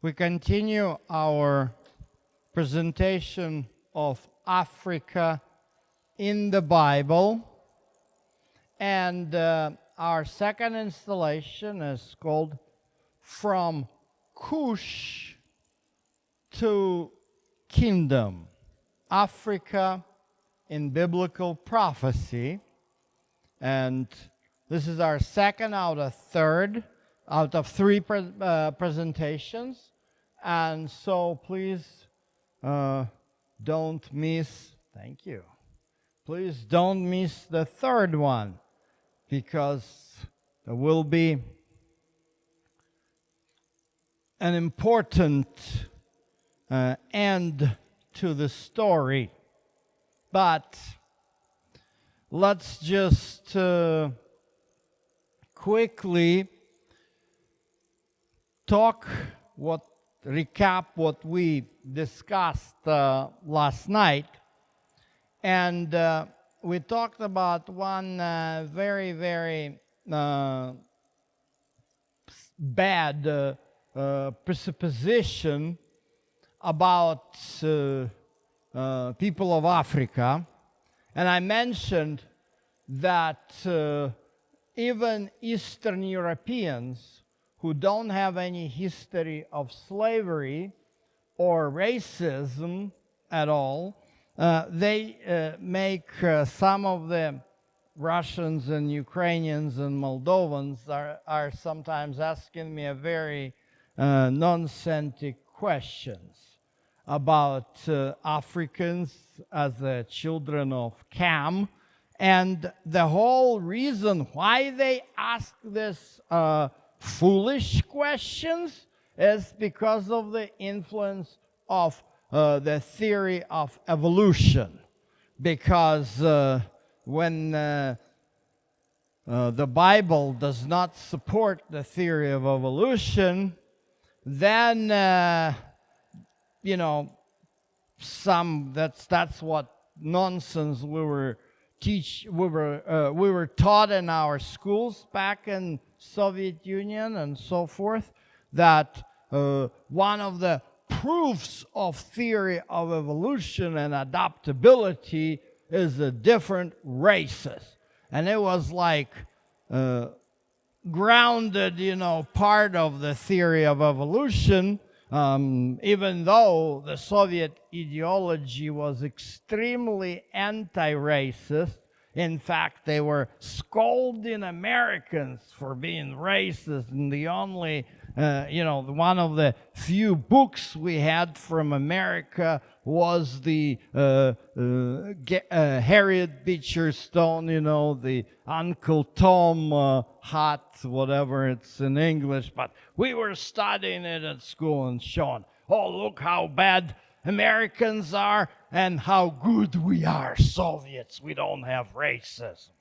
We continue our presentation of Africa in the Bible, and our second installation is called From Cush to Kingdom, Africa in Biblical Prophecy. And this is our second out of three presentations. And so please don't miss, thank you. Please don't miss the third one, because there will be an important end to the story. But let's just quickly recap what we discussed last night. And we talked about one very, very bad presupposition about people of Africa. And I mentioned that even Eastern Europeans who don't have any history of slavery or racism at all, they make some of the Russians and Ukrainians and Moldovans are sometimes asking me a very nonsensical questions about Africans as the children of Ham. And the whole reason why they ask this foolish questions is because of the influence of the theory of evolution. Because when the Bible does not support the theory of evolution, then that's what nonsense we were taught in our schools back in Soviet Union and so forth, that one of the proofs of theory of evolution and adaptability is the different races. And it was like grounded, part of the theory of evolution, even though the Soviet ideology was extremely anti-racist. In fact, they were scolding Americans for being racist, and the only, one of the few books we had from America was the Harriet Beecher Stowe, the Uncle Tom Hot, whatever it's in English, but we were studying it at school and showing, oh, look how bad Americans are and how good we are, Soviets. We don't have racism.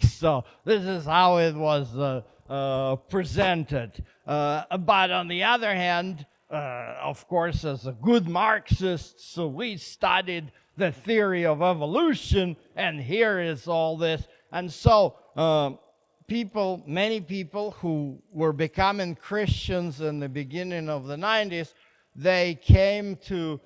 So this is how it was presented. But on the other hand, of course, as a good Marxist, so we studied the theory of evolution, and here is all this. And so many people who were becoming Christians in the beginning of the 90s, they came to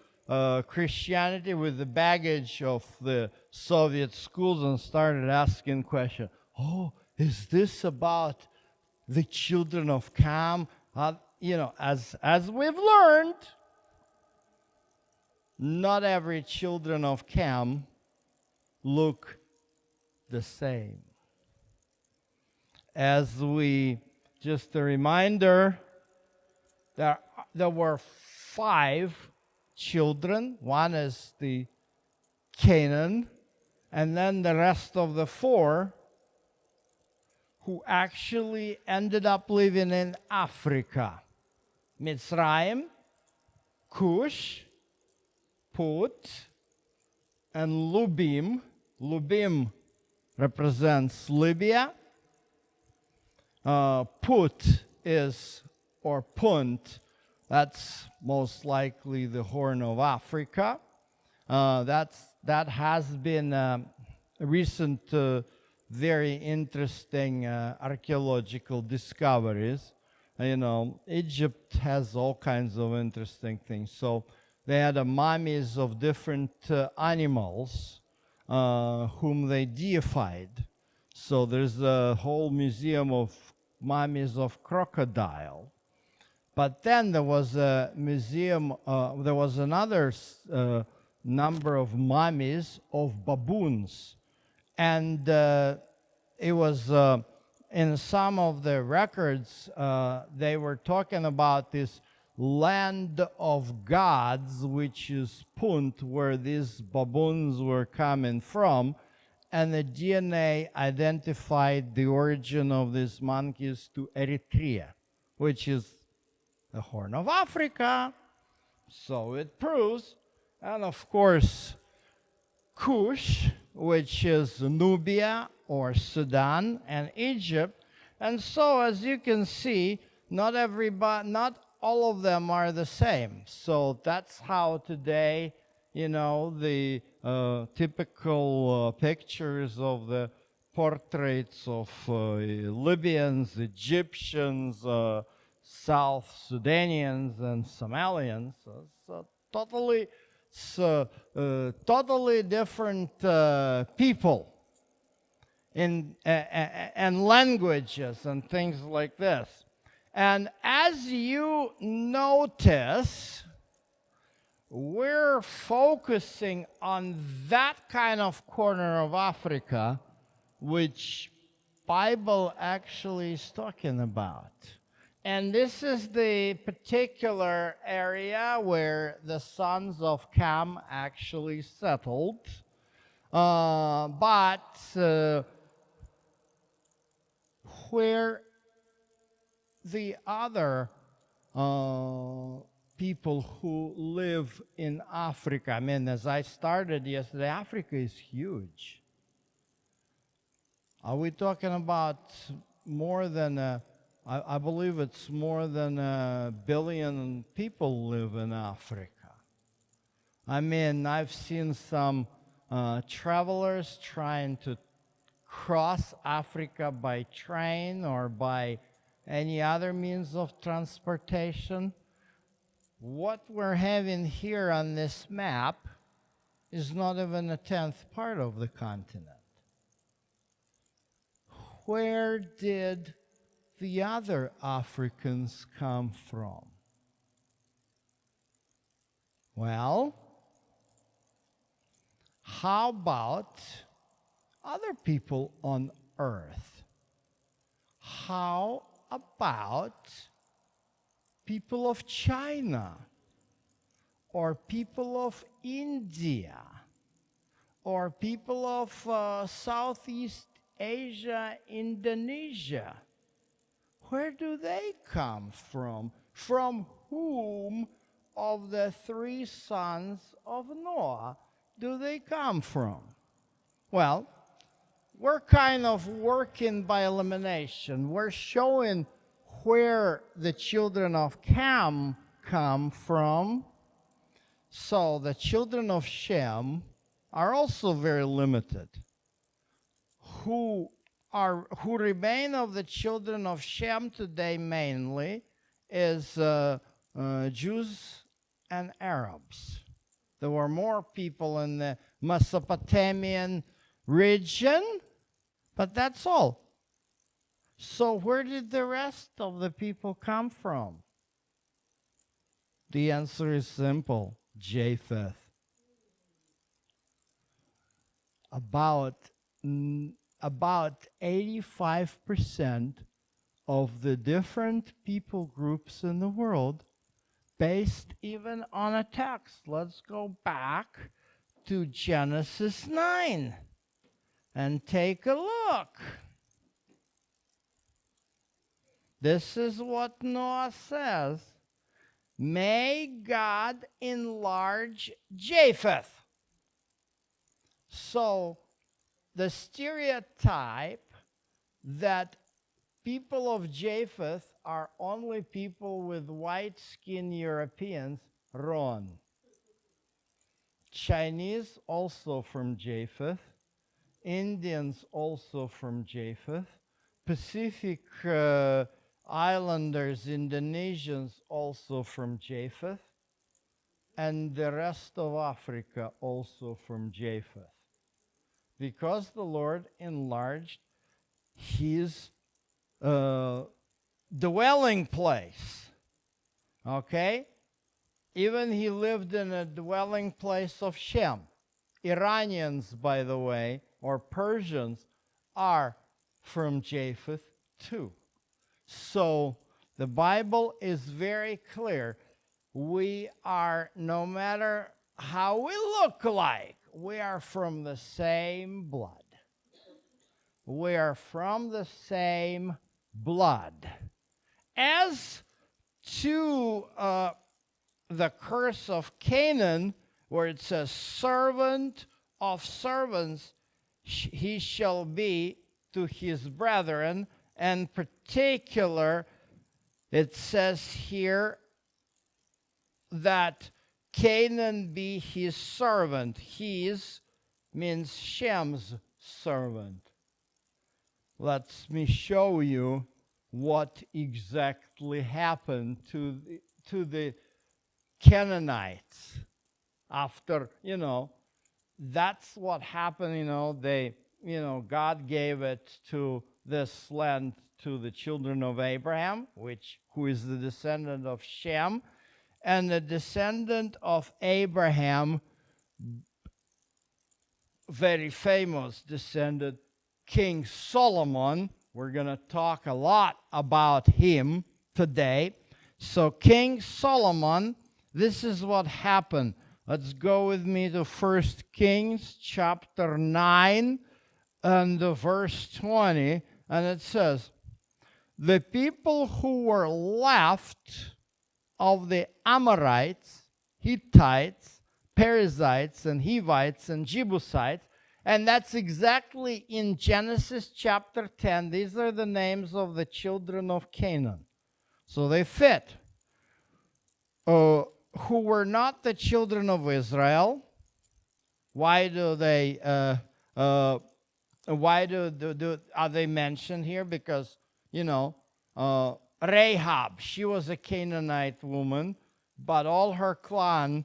Christianity with the baggage of the Soviet schools and started asking questions. Oh, is this about the children of Ham? As we've learned, not every children of Ham look the same. Just a reminder, there were 5 children. One is the Canaan, and then the rest of the 4 who actually ended up living in Africa. Mitzrayim, Cush, Put, and Lubim. Lubim represents Libya. Put is, or Punt, that's most likely the Horn of Africa. That has been a recent very interesting archaeological discoveries Egypt has all kinds of interesting things. So they had mummies of different animals whom they deified. So there's a whole museum of mummies of crocodile. But then there was a museum, there was another number of mummies of baboons. And it was in some of the records, they were talking about this land of gods, which is Punt, where these baboons were coming from. And the DNA identified the origin of these monkeys to Eritrea, which is the Horn of Africa. So it proves. And of course, Cush, which is Nubia or Sudan and Egypt. And so, as you can see, not all of them are the same. So that's how today, the typical pictures of the portraits of Libyans, Egyptians, South Sudanians, and Somalians. So totally different people and languages and things like this. And as you notice, we're focusing on that kind of corner of Africa which Bible actually is talking about. And this is the particular area where the sons of Cam actually settled. But where the other people who live in Africa, I mean, as I started yesterday, Africa is huge. Are we talking about more than I believe it's more than 1 billion people live in Africa. I mean, I've seen some travelers trying to cross Africa by train or by any other means of transportation. What we're having here on this map is not even a 10th part of the continent. Where did the other Africans come from? Well, how about other people on earth? How about people of China or people of India or people of Southeast Asia, Indonesia? Where do they come from? From whom of the 3 sons of Noah do they come from? Well, we're kind of working by elimination. We're showing where the children of Cam come from. So the children of Shem are also very limited. Who remain of the children of Shem today mainly is Jews and Arabs. There were more people in the Mesopotamian region, but that's all. So where did the rest of the people come from? The answer is simple: Japheth. About 85% of the different people groups in the world, based even on a text. Let's go back to Genesis 9 and take a look. This is what Noah says: may God enlarge Japheth. So the stereotype that people of Japheth are only people with white-skinned Europeans, wrong. Chinese also from Japheth, Indians also from Japheth, Pacific islanders, Indonesians, also from Japheth, and the rest of Africa also from Japheth. Because the Lord enlarged his dwelling place. Okay? Even he lived in a dwelling place of Shem. Iranians, by the way, or Persians, are from Japheth too. So the Bible is very clear. We are, no matter how we look like, we are from the same blood. We are from the same blood. As to the curse of Canaan, where it says, servant of servants he shall be to his brethren, and particular, it says here that Canaan be his servant. His means Shem's servant. Let me show you what exactly happened to the Canaanites after, that's what happened, God gave it to this land to the children of Abraham, who is the descendant of Shem, and the descendant of Abraham, very famous descendant, King Solomon. We're going to talk a lot about him today. So King Solomon, this is what happened. Let's go with me to 1 Kings chapter 9 and verse 20. And it says, the people who were left of the Amorites, Hittites, Perizzites, and Hivites, and Jebusites, and that's exactly in Genesis chapter 10. These are the names of the children of Canaan. So they fit. Who were not the children of Israel. Why are they mentioned here? Because, Rahab, she was a Canaanite woman, but all her clan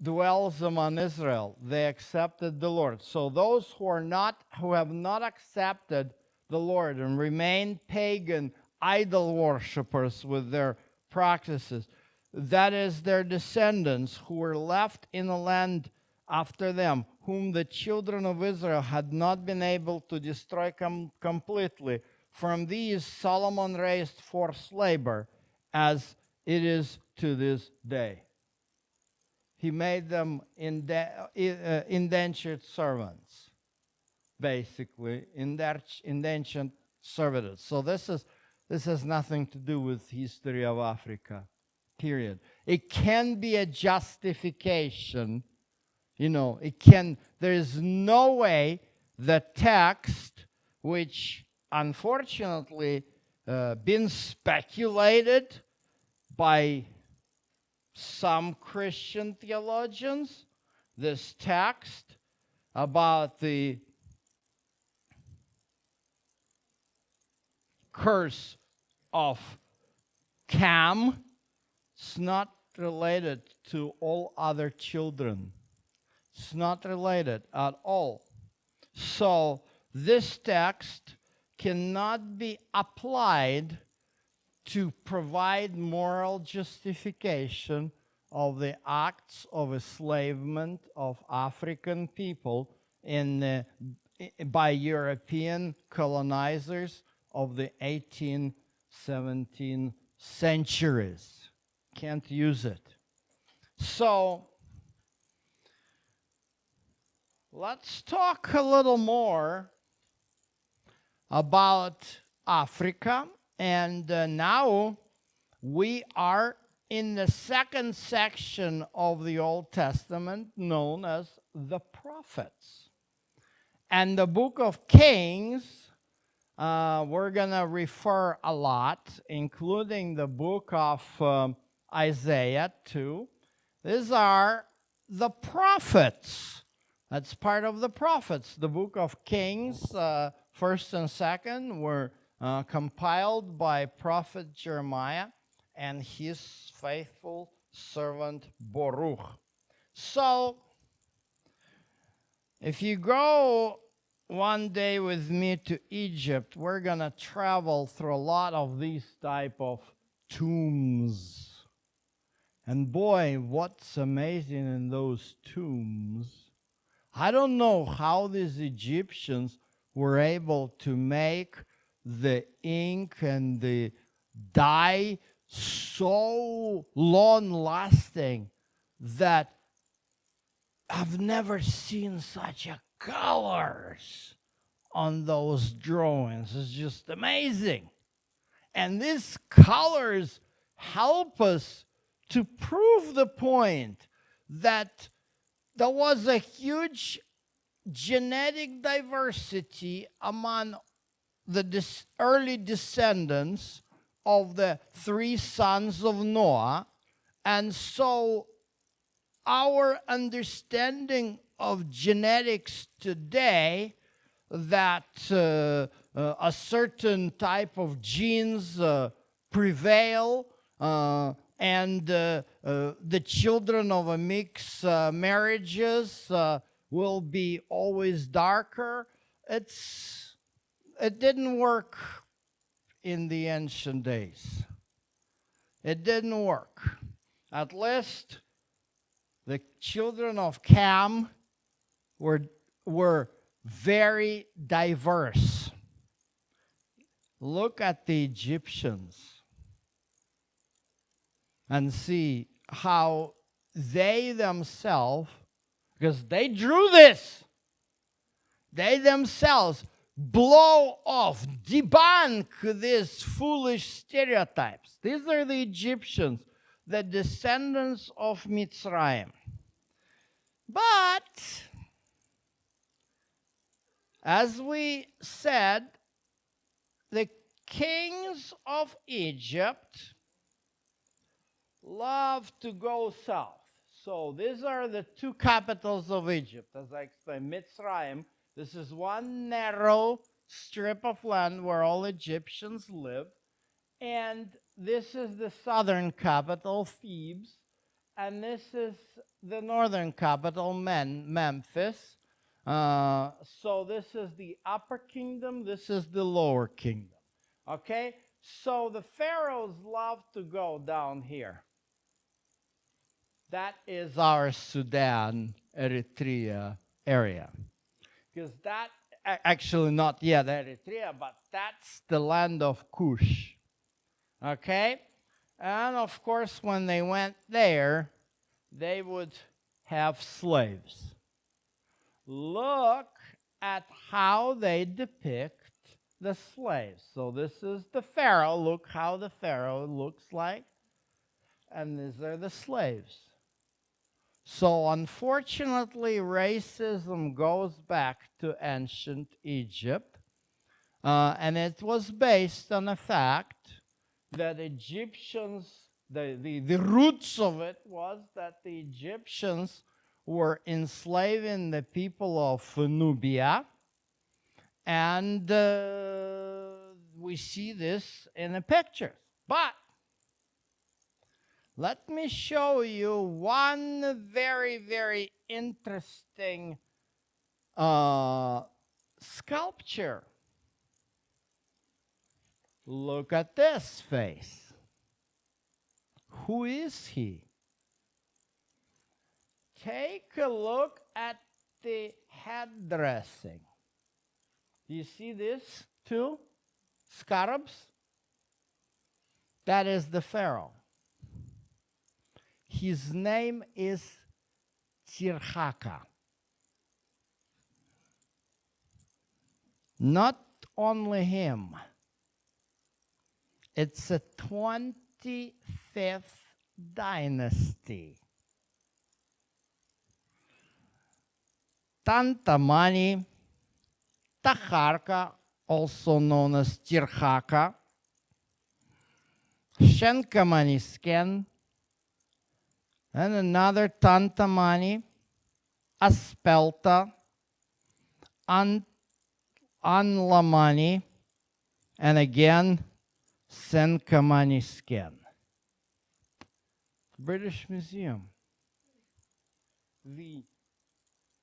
dwells among Israel. They accepted the Lord. So those who have not accepted the Lord and remain pagan idol worshippers with their practices, that is their descendants who were left in the land after them, whom the children of Israel had not been able to destroy completely. From these Solomon raised forced labor, as it is to this day. He made them indentured servants, basically, indentured servitude. So this has nothing to do with history of Africa, period. It can be a justification, there is no way the text, which unfortunately been speculated by some Christian theologians, this text about the curse of Cam, it's not related to all other children. It's not related at all. So this text cannot be applied to provide moral justification of the acts of enslavement of African people by European colonizers of the 18th, 17th centuries. Can't use it. So let's talk a little more about Africa. And now we are in the second section of the Old Testament known as the prophets. And the book of Kings, we're going to refer a lot, including the book of Isaiah too. These are the prophets. That's part of the prophets. The book of Kings, first and second, were compiled by prophet Jeremiah and his faithful servant Baruch. So, if you go one day with me to Egypt, we're going to travel through a lot of these type of tombs. And boy, what's amazing in those tombs, I don't know how these Egyptians were able to make the ink and the dye so long-lasting that I've never seen such a colors on those drawings. It's just amazing. And these colors help us to prove the point that there was a huge genetic diversity among the early descendants of the three sons of Noah. And so our understanding of genetics today, that a certain type of genes prevail, and the children of a mixed marriages will be always darker. It didn't work in the ancient days. It didn't work. At least the children of Cam were very diverse. Look at the Egyptians and see how they themselves, because they drew this, they themselves blow off, debunk these foolish stereotypes. These are the Egyptians, the descendants of Mitzrayim. But, as we said, the kings of Egypt love to go south. So these are the two capitals of Egypt. As I explained, Mitzrayim, this is one narrow strip of land where all Egyptians live. And this is the southern capital, Thebes. And this is the northern capital, Memphis. So this is the upper kingdom, this is the lower kingdom. Okay? So the pharaohs love to go down here. That is our Sudan, Eritrea area. Because that, actually not yet Eritrea, but that's the land of Cush. Okay? And of course, when they went there, they would have slaves. Look at how they depict the slaves. So this is the Pharaoh. Look how the Pharaoh looks like. And these are the slaves. So unfortunately, racism goes back to ancient Egypt. And it was based on the fact that Egyptians, the roots of it was that the Egyptians were enslaving the people of Nubia. And we see this in the pictures. But let me show you one very, very interesting sculpture. Look at this face. Who is he? Take a look at the head dressing. Do you see this too? Scarabs? That is the Pharaoh. His name is Tirhaka. Not only him. It's a 25th dynasty. Tantamani, Taharka, also known as Tirhaka, Shenkamani-Sken, and another Tantamani, Aspelta, Anlamani, And again, Senkamani scan. British Museum. The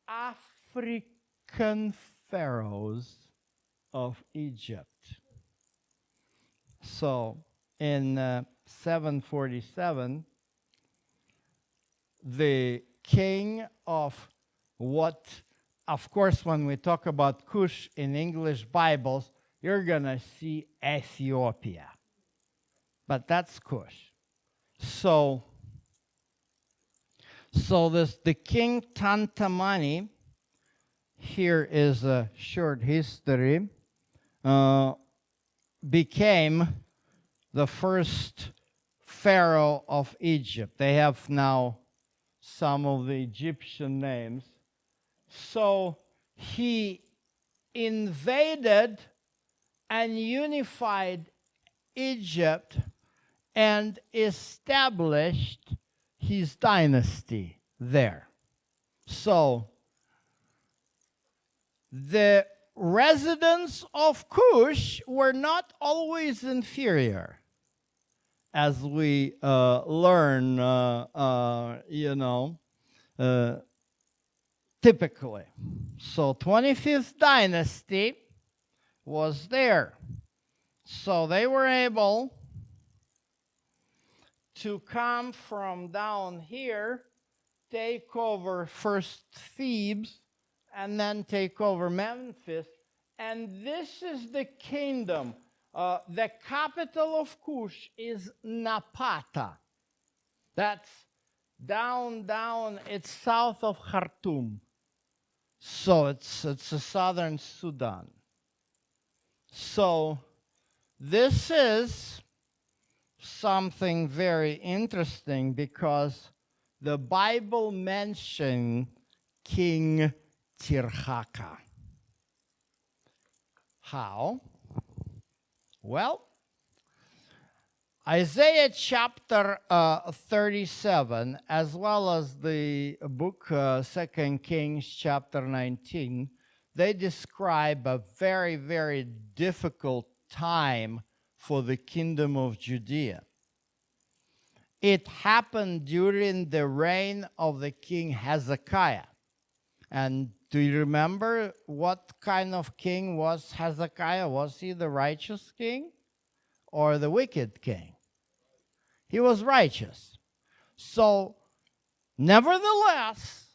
African pharaohs of Egypt. So in 747, the king of what, of course, when we talk about Cush in English Bibles, you're going to see Ethiopia. But that's Cush. So the king Tantamani, here is a short history, became the first pharaoh of Egypt. They have now some of the Egyptian names. So he invaded and unified Egypt and established his dynasty there. So the residents of Cush were not always inferior, as we learn, typically. So 25th dynasty was there. So they were able to come from down here, take over first Thebes, and then take over Memphis. And this is the kingdom. The capital of Cush is Napata. That's down, it's south of Khartoum. So it's a southern Sudan. So this is something very interesting because the Bible mentions King Tirhaka. How? Well, Isaiah chapter 37, as well as the book 2 Kings chapter 19, they describe a very, very difficult time for the kingdom of Judea. It happened during the reign of the king Hezekiah. And do you remember what kind of king was Hezekiah? Was he the righteous king or the wicked king? He was righteous. So, nevertheless,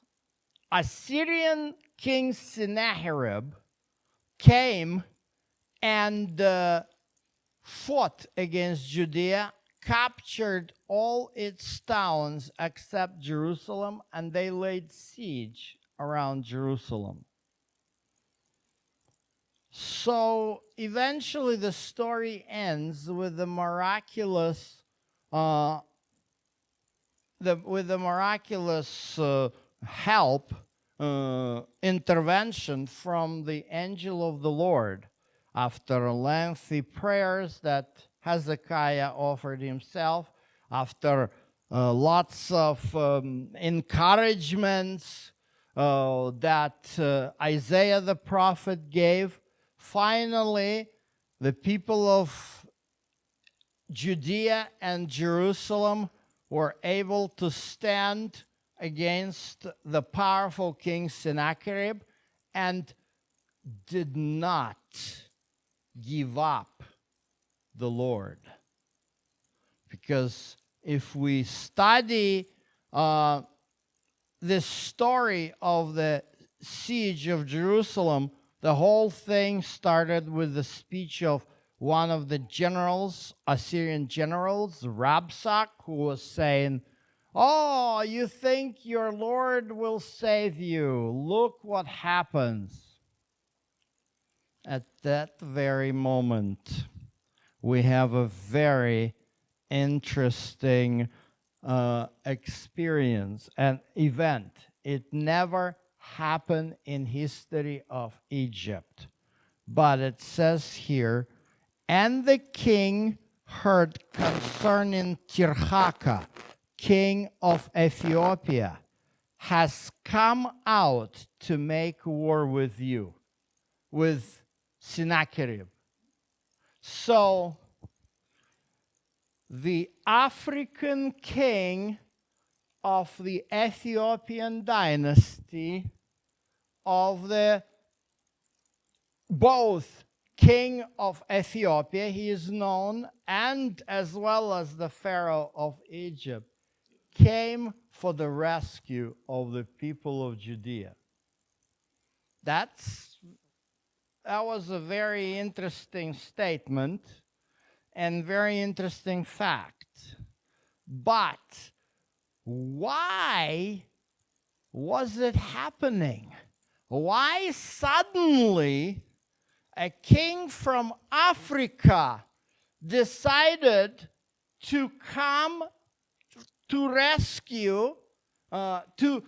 Assyrian king Sennacherib came and fought against Judea, captured all its towns except Jerusalem, and they laid siege around Jerusalem. So eventually the story ends with the miraculous help, intervention from the angel of the Lord. After lengthy prayers that Hezekiah offered himself, after lots of encouragements that Isaiah the prophet gave, finally the people of Judea and Jerusalem were able to stand against the powerful king Sennacherib and did not give up the Lord. Because if we study this story of the siege of Jerusalem, the whole thing started with the speech of one of the generals, Assyrian generals, Rabshak, who was saying, "Oh, you think your Lord will save you? Look what happens." At that very moment, we have a very interesting experience, an event. It never happened in history of Egypt. But it says here, "And the king heard concerning Tirhaka, king of Ethiopia, has come out to make war with you," with Sennacherib. So the African king of the Ethiopian dynasty, of the both king of Ethiopia, he is known, and as well as the Pharaoh of Egypt, came for the rescue of the people of Judea. That was a very interesting statement and very interesting fact. But why was it happening? Why suddenly a king from Africa decided to come to rescue, to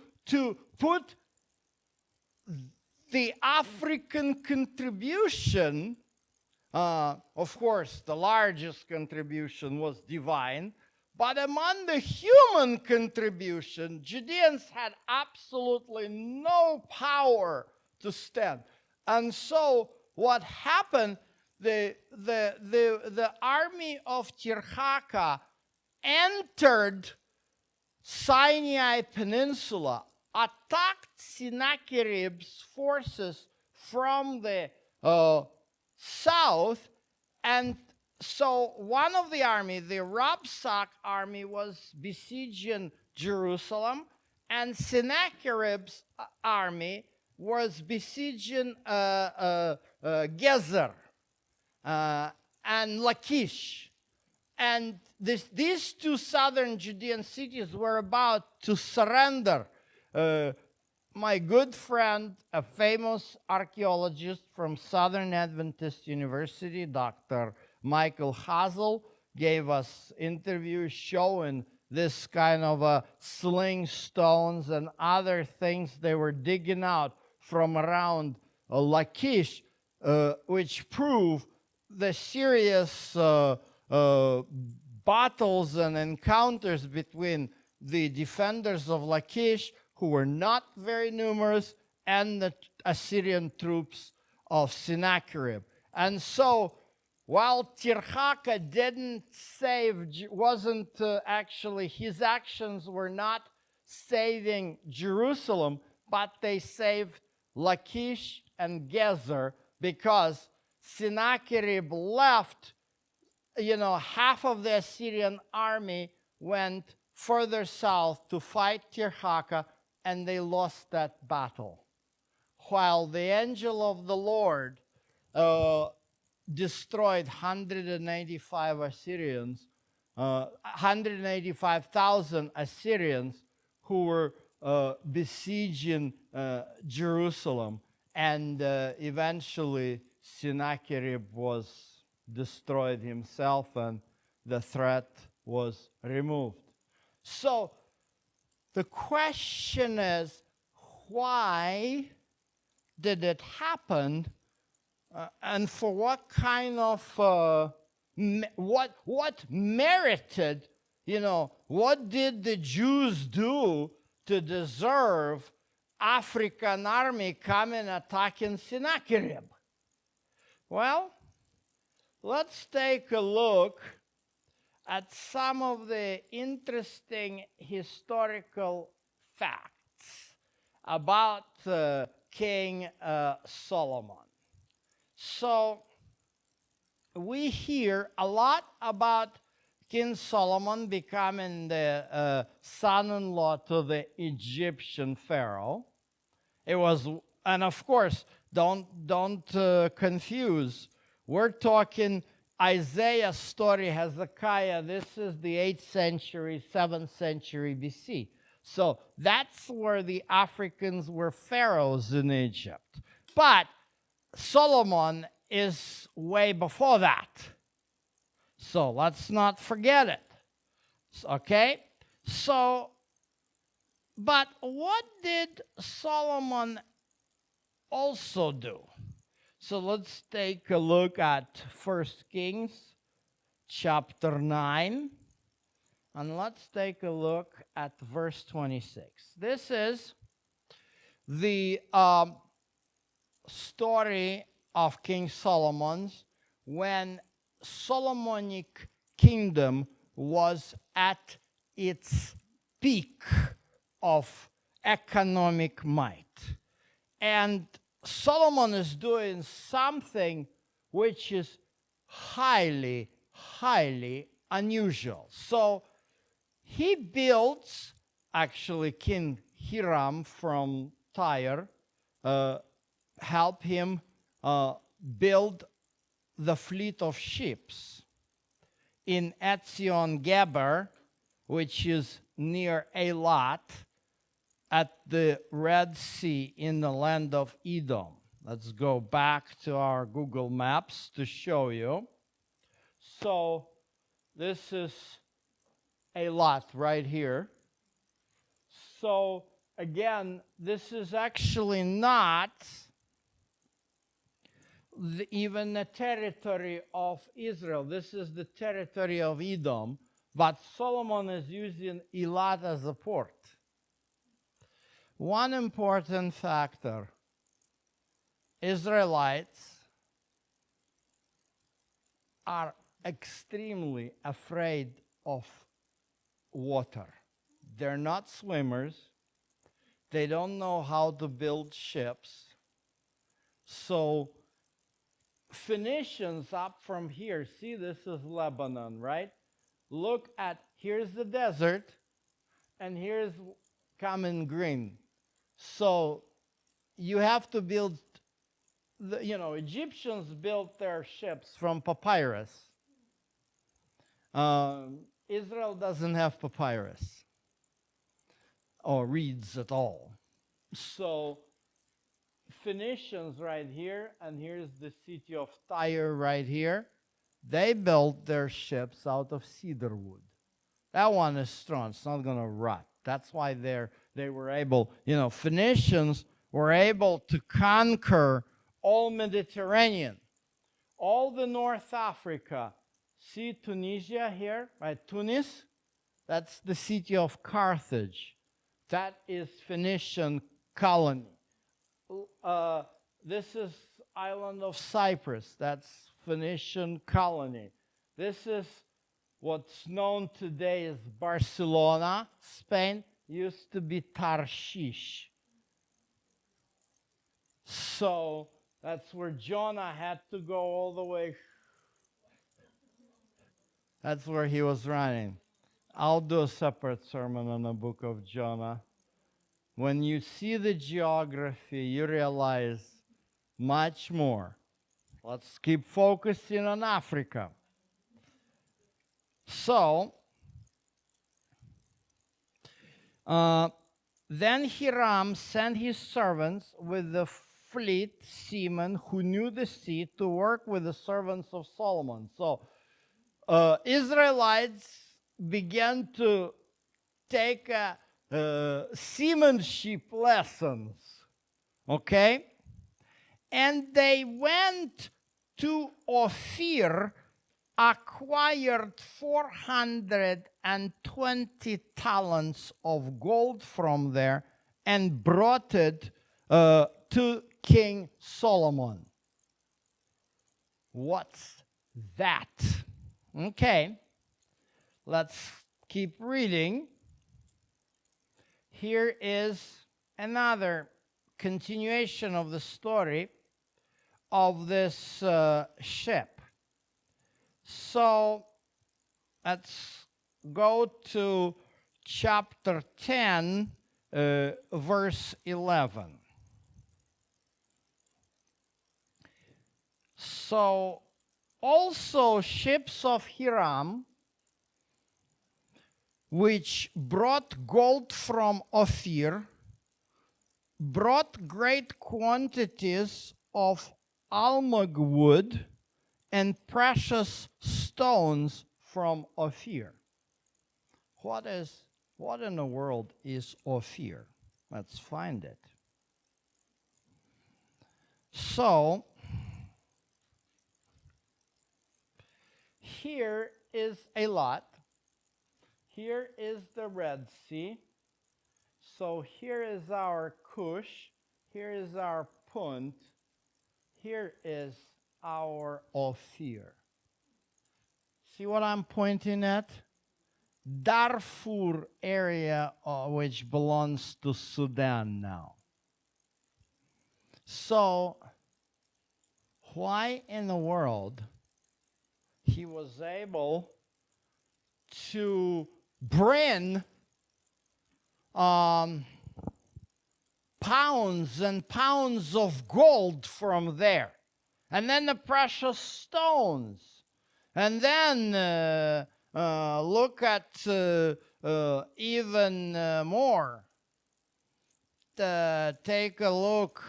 put the African contribution, of course, the largest contribution was divine, but among the human contribution, Judeans had absolutely no power to stand. And so what happened, the army of Tirhaka entered Sinai Peninsula, attacked Sennacherib's forces from the south, and so one of the army, the Rabshak army, was besieging Jerusalem, and Sennacherib's army was besieging Gezer and Lachish. And these two southern Judean cities were about to surrender. My good friend, a famous archaeologist from Southern Adventist University, Dr. Michael Hazel, gave us interviews showing this kind of sling stones and other things they were digging out from around Lachish, which prove the serious battles and encounters between the defenders of Lachish, who were not very numerous, and the Assyrian troops of Sennacherib. And so, while Tirhaka didn't save, actually, his actions were not saving Jerusalem, but they saved Lachish and Gezer, because Sennacherib left, half of the Assyrian army went further south to fight Tirhaka, and they lost that battle. While the angel of the Lord destroyed 185,000 Assyrians who were besieging Jerusalem, and eventually Sennacherib was destroyed himself, and the threat was removed. So the question is, why did it happen, and for what kind of what merited, what did the Jews do to deserve African army coming attacking Sennacherib? Well, let's take a look at some of the interesting historical facts about King Solomon. So we hear a lot about King Solomon becoming the son-in-law to the Egyptian Pharaoh. It was, and of course, don't confuse. We're talking Isaiah's story, Hezekiah. This is the 8th century, 7th century BC. So that's where the Africans were pharaohs in Egypt. But Solomon is way before that. So let's not forget it. Okay? So, but what did Solomon also do? So let's take a look at 1 Kings chapter 9. And let's take a look at verse 26. This is the story of King Solomon when Solomonic kingdom was at its peak of economic might. And Solomon is doing something which is highly, highly unusual. So he builds, actually King Hiram from Tyre help him build the fleet of ships in Etzion Geber, which is near Eilat, at the Red Sea in the land of Edom. Let's go back to our Google Maps to show you. So this is Eilat right here. So again, this is actually not even the territory of Israel. This is the territory of Edom, but Solomon is using Eilat as a port. One important factor, Israelites are extremely afraid of water. They're not swimmers. They don't know how to build ships. So Phoenicians up from here, see, this is Lebanon, right? Look at, here's the desert, and here's common green. So you have to build, Egyptians built their ships from papyrus. Israel doesn't have papyrus or reeds at all. So Phoenicians right here, and here's the city of Tyre right here. They built their ships out of cedar wood. That one is strong. It's not going to rot. That's why they were able, Phoenicians were able to conquer all Mediterranean, all the North Africa. See Tunisia here, right? Tunis, that's the city of Carthage. That is Phoenician colony. This is island of Cyprus. That's Phoenician colony. This is what's known today as Barcelona, Spain. Used to be Tarshish. So that's where Jonah had to go all the way. That's where he was running. I'll do a separate sermon on the book of Jonah. When you see the geography, you realize much more. Let's keep focusing on Africa. So, then Hiram sent his servants with the fleet seamen who knew the sea to work with the servants of Solomon. So, Israelites began to take seamanship lessons, okay? And they went to Ophir, acquired 420 talents of gold from there, and brought it to King Solomon. What's that? Okay, let's keep reading. Here is another continuation of the story of this ship. So let's go to chapter 10, verse 11. So also ships of Hiram, which brought gold from Ophir, brought great quantities of almug wood and precious stones from Ophir. What in the world is Ophir? Let's find it. So, here is Eilat. Here is the Red Sea. So here is our Cush. Here is our Punt. Here is our Ophir. See what I'm pointing at? Darfur area, which belongs to Sudan now. So, why in the world he was able to bring pounds and pounds of gold from there, and then the precious stones, and then look at even more. Take a look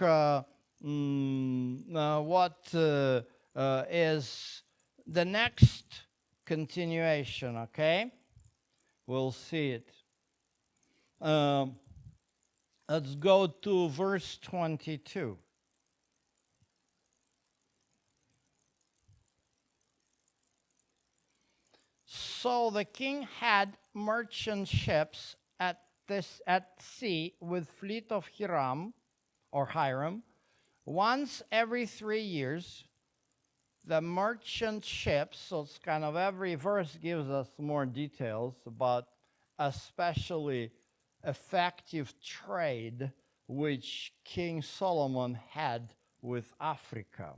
what is the next continuation, okay? We'll see it. Let's go to verse 22. So the king had merchant ships at sea with fleet of Hiram. Once every 3 years, the merchant ships, so it's kind of every verse gives us more details about especially effective trade which King Solomon had with Africa.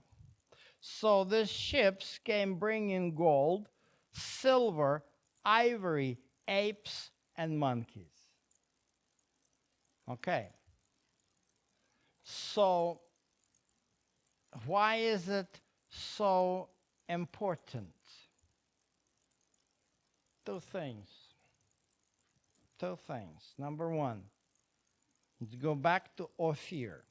So these ships came bringing gold, silver, ivory, apes, and monkeys. Okay. So why is it so important? Two things. Number one, let's go back to Ophir.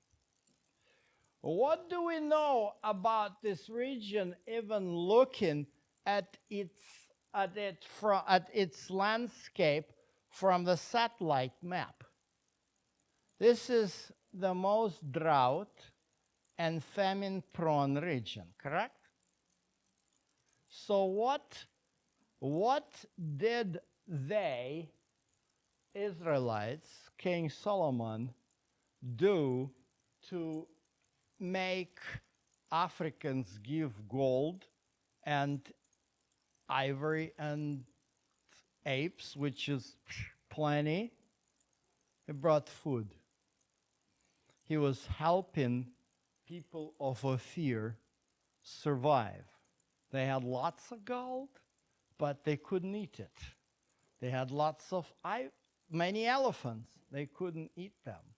What do we know about this region, even looking at its landscape from the satellite map? This is the most drought and famine-prone region, correct? So what did they, Israelites, King Solomon, do to make Africans give gold and ivory and apes, which is plenty? He brought food. He was helping people of Ophir survive. They had lots of gold, but they couldn't eat it. They had many elephants. They couldn't eat them.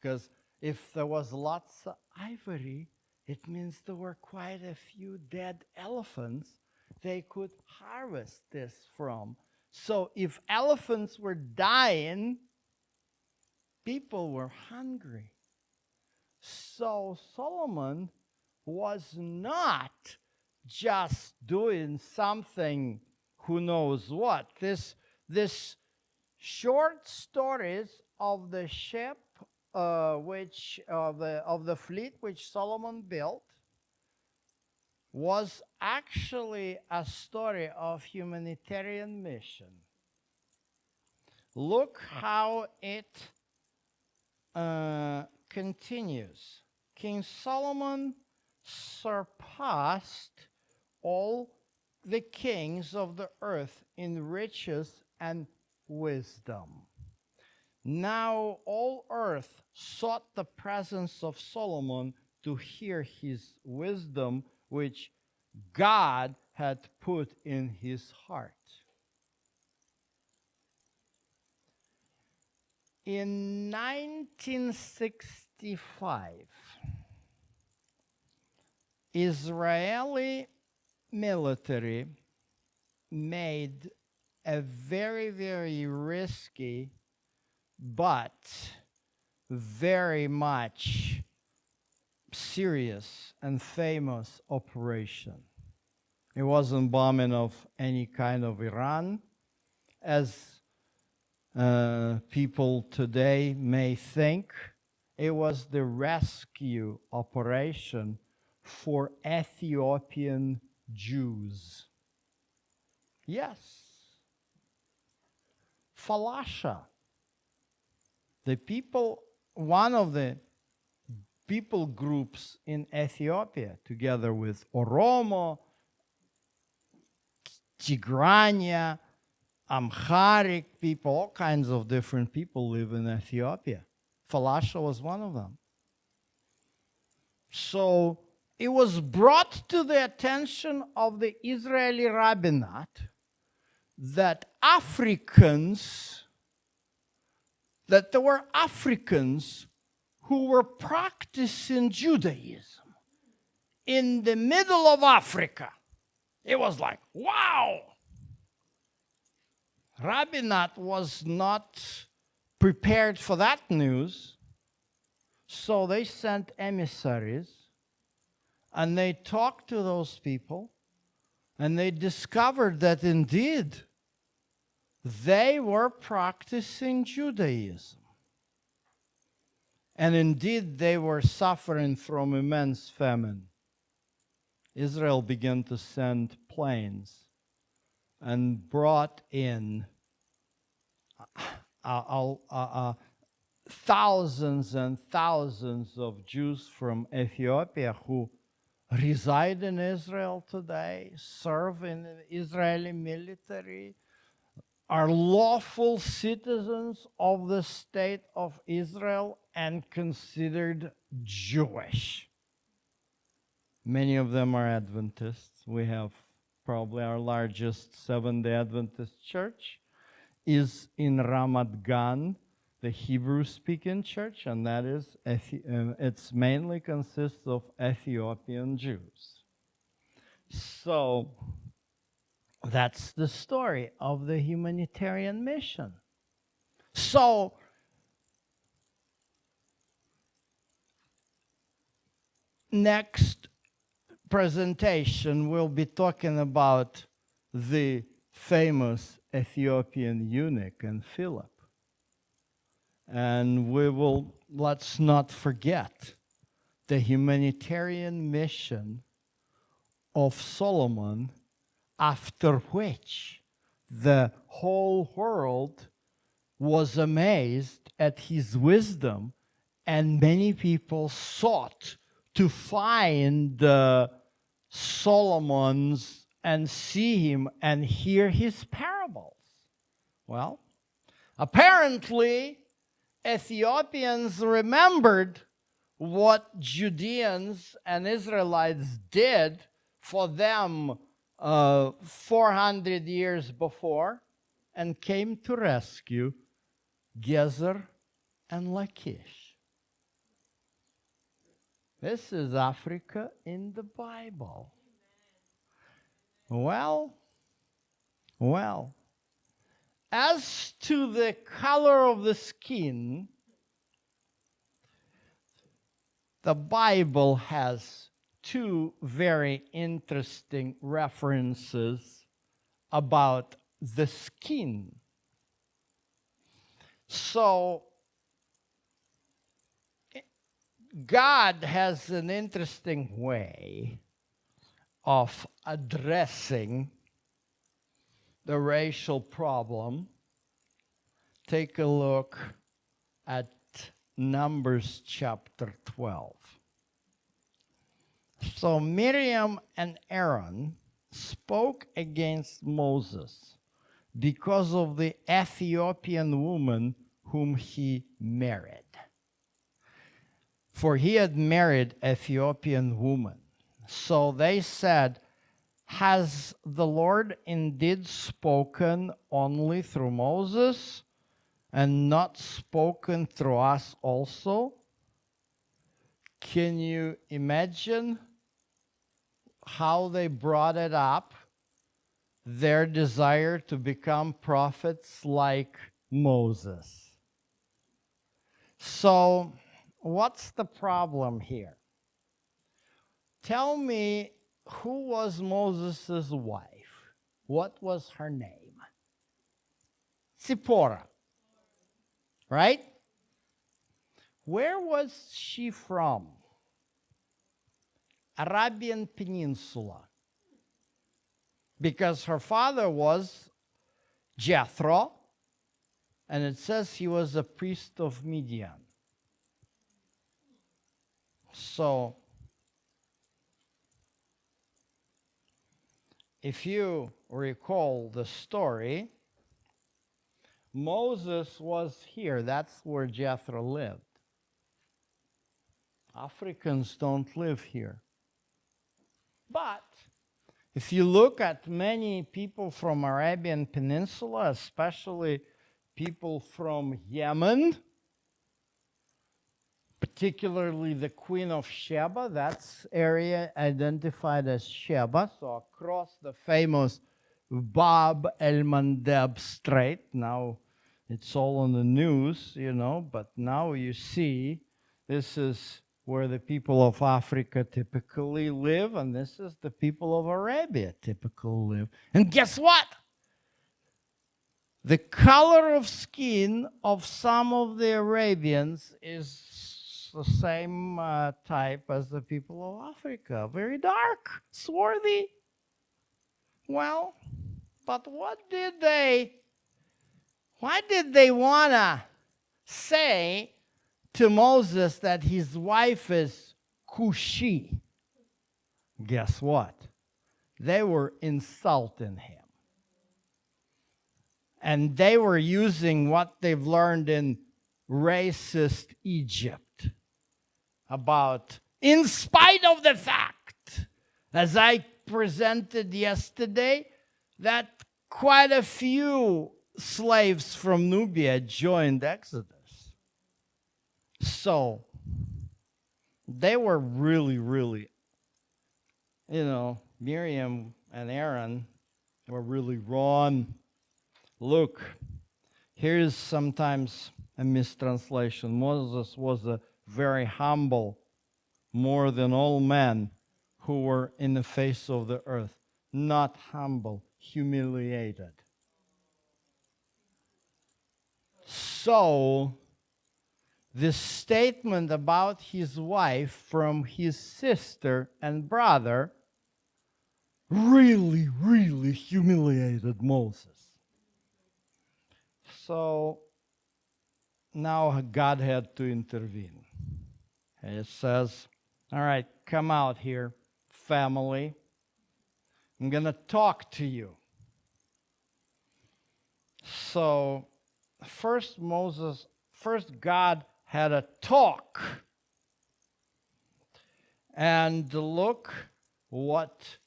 Because if there was lots of ivory, it means there were quite a few dead elephants they could harvest this from. So if elephants were dying, people were hungry. So Solomon was not just doing something who knows what. This short stories of the ship of the fleet which Solomon built was actually a story of humanitarian mission. Look how it continues. King Solomon surpassed all the kings of the earth in riches and wisdom. Now all earth sought the presence of Solomon to hear his wisdom, which God had put in his heart. In 1965, Israeli military made a very, very risky but very much serious and famous operation. It wasn't bombing of any kind of Iran, as people today may think. It was the rescue operation for Ethiopian Jews. Yes. Falasha. One of the people groups in Ethiopia, together with Oromo, Tigrania, Amharic people, all kinds of different people live in Ethiopia. Falasha was one of them. So it was brought to the attention of the Israeli rabbinate that there were Africans who were practicing Judaism in the middle of Africa. It was like, wow! Rabbinate was not prepared for that news, so they sent emissaries, and they talked to those people, and they discovered that indeed they were practicing Judaism. And indeed they were suffering from immense famine. Israel began to send planes and brought in thousands and thousands of Jews from Ethiopia who reside in Israel today, serve in the Israeli military, are lawful citizens of the state of Israel and considered Jewish. Many of them are Adventists. We have probably our largest Seventh-day Adventist church is in Ramat Gan, the Hebrew-speaking church, and that is, it's mainly consists of Ethiopian Jews. So that's the story of the humanitarian mission. So next presentation we'll be talking about the famous Ethiopian eunuch and Philip. And let's not forget the humanitarian mission of Solomon, after which the whole world was amazed at his wisdom, and many people sought to find Solomon's and see him and hear his parables. Well, apparently Ethiopians remembered what Judeans and Israelites did for them 400 years before, and came to rescue Gezer and Lachish. This is Africa in the Bible. Well, as to the color of the skin, the Bible has two very interesting references about the skin. So, God has an interesting way of addressing the racial problem. Take a look at Numbers chapter 12. So Miriam and Aaron spoke against Moses because of the Ethiopian woman whom he married. For he had married an Ethiopian woman. So they said, "Has the Lord indeed spoken only through Moses, and not spoken through us also?" Can you imagine how they brought it up? Their desire to become prophets like Moses. So, what's the problem here? Tell me, who was Moses' wife? What was her name? Zipporah. Right? Where was she from? Arabian Peninsula. Because her father was Jethro, and it says he was a priest of Midian. So, if you recall the story, Moses was here. That's where Jethro lived. Africans don't live here. But if you look at many people from Arabian Peninsula, especially people from Yemen, particularly the Queen of Sheba, that's area identified as Sheba, so across the famous Bab el-Mandeb Strait. Now it's all on the news, but now you see this is where the people of Africa typically live, and this is the people of Arabia typically live. And guess what? The color of skin of some of the Arabians is the same type as the people of Africa. Very dark, swarthy. Well, but why did they want to say to Moses that his wife is Cushi? Guess what? They were insulting him. And they were using what they've learned in racist Egypt about, in spite of the fact, as I presented yesterday, that quite a few slaves from Nubia joined Exodus. So they were really, really, Miriam and Aaron were really wrong. Look, here's sometimes a mistranslation. Moses was a very humble, more than all men who were in the face of the earth. Not humble, humiliated. So, this statement about his wife from his sister and brother really, really humiliated Moses. So now God had to intervene. And it says, all right, come out here, family. I'm going to talk to you. So first God had a talk. And look what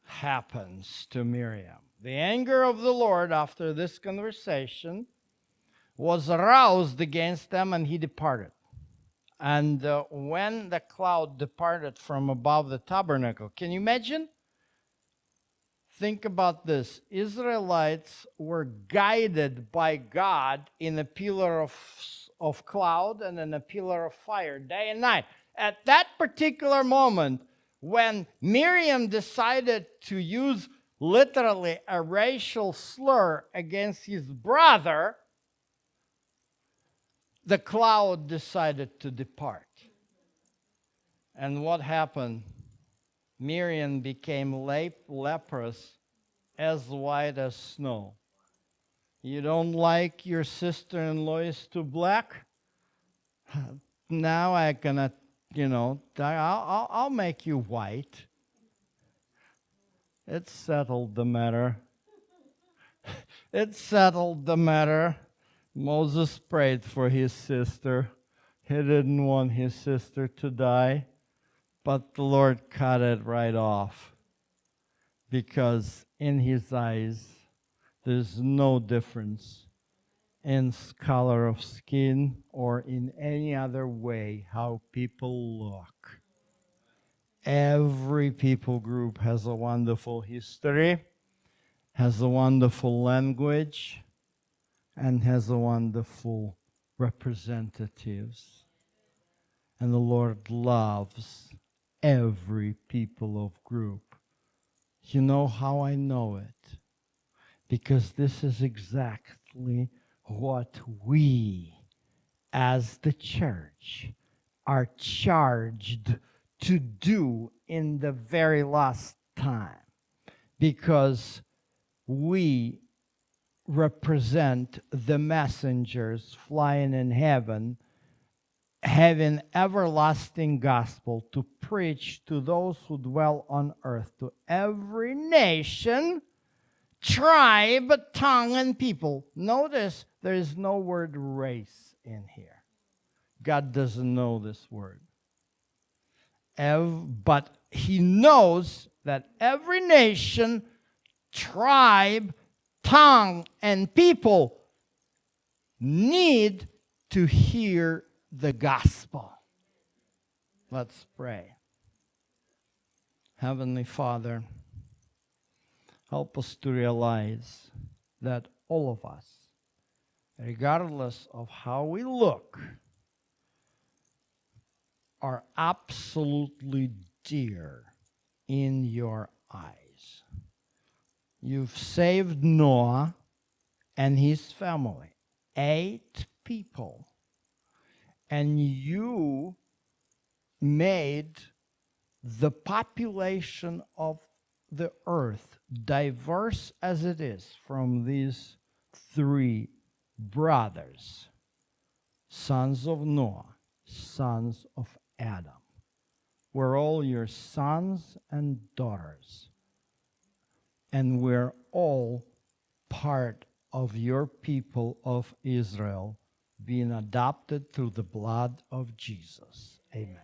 happens to Miriam. The anger of the Lord after this conversation was aroused against them, and he departed. And when the cloud departed from above the tabernacle, can you imagine? Think about this. Israelites were guided by God in a pillar of cloud and in a pillar of fire day and night. At that particular moment, when Miriam decided to use literally a racial slur against his brother, the cloud decided to depart. And what happened? Miriam became leprous, as white as snow. You don't like your sister-in-law is too black? Now I cannot, I'll make you white. It settled the matter. It settled the matter. Moses prayed for his sister. He didn't want his sister to die, but the Lord cut it right off, because in his eyes, there's no difference in color of skin or in any other way how people look. Every people group has a wonderful history, has a wonderful language, and has a wonderful representatives. And the Lord loves every people of group. You know how I know it? Because this is exactly what we, as the church, are charged to do in the very last time. Because we represent the messengers flying in heaven having everlasting gospel to preach to those who dwell on earth, to every nation, tribe, tongue, and people. Notice there is no word race in here. God doesn't know this word. But he knows that every nation, tribe, tongue, and people need to hear the gospel. Let's pray. Heavenly Father, help us to realize that all of us, regardless of how we look, are absolutely dear in your eyes. You've saved Noah and his family, 8 people, and you made the population of the earth, diverse as it is, from these 3 brothers, sons of Noah, sons of Adam. We're all your sons and daughters, and we're all part of your people of Israel, being adopted through the blood of Jesus. Amen.